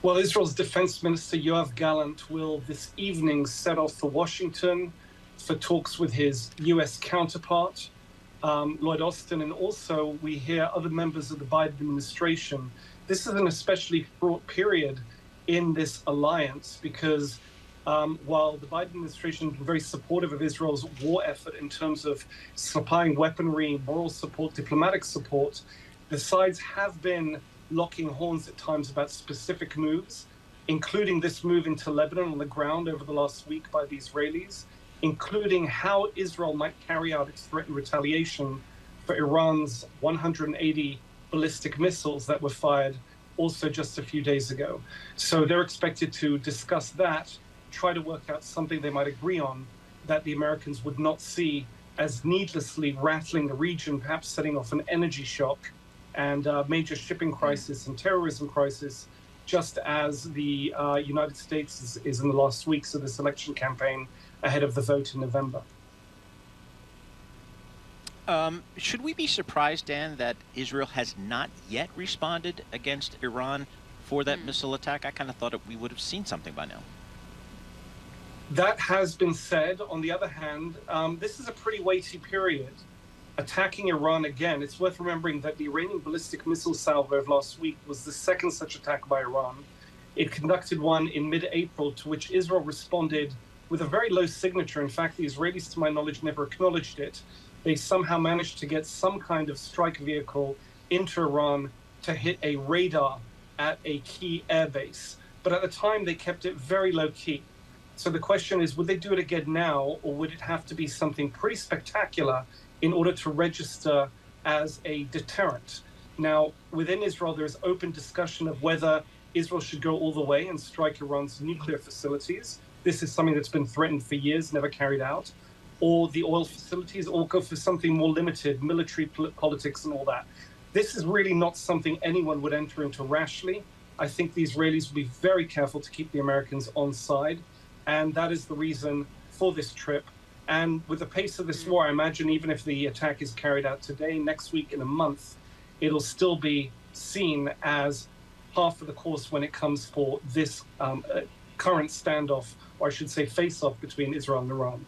Well, Israel's Defense Minister Yoav Gallant will this evening set off for Washington for talks with his U.S. counterpart, Lloyd Austin, and also we hear other members of the Biden administration. This is an especially fraught period in this alliance because while the Biden administration has been very supportive of Israel's war effort in terms of supplying weaponry, moral support, diplomatic support, the sides have been locking horns at times about specific moves, including this move into Lebanon on the ground over the last week by the Israelis, including how Israel might carry out its threatened retaliation for Iran's 180 ballistic missiles that were fired also just a few days ago. So they're expected to discuss that, try to work out something they might agree on that the Americans would not see as needlessly rattling the region, perhaps setting off an energy shock and a major shipping crisis and terrorism crisis, just as the United States is in the last weeks of this election campaign ahead of the vote in November. Should we be surprised, Dan, that Israel has not yet responded against Iran for that missile attack? I kind of thought we would have seen something by now. That has been said. On the other hand, this is a pretty weighty period. Attacking Iran again, it's worth remembering that the Iranian ballistic missile salvo of last week was the second such attack by Iran. It conducted one in mid-April, to which Israel responded with a very low signature. In fact, the Israelis, to my knowledge, never acknowledged it. They somehow managed to get some kind of strike vehicle into Iran to hit a radar at a key airbase. But at the time, they kept it very low-key. So the question is, would they do it again now, or would it have to be something pretty spectacular in order to register as a deterrent? Now, within Israel, there is open discussion of whether Israel should go all the way and strike Iran's nuclear facilities. This is something that's been threatened for years, never carried out. Or the oil facilities, or go for something more limited, military politics and all that. This is really not something anyone would enter into rashly. I think the Israelis will be very careful to keep the Americans on side. And that is the reason for this trip. And with the pace of this war, I imagine even if the attack is carried out today, next week, in a month, it'll still be seen as half of the course when it comes for this current standoff, or I should say face-off between Israel and Iran.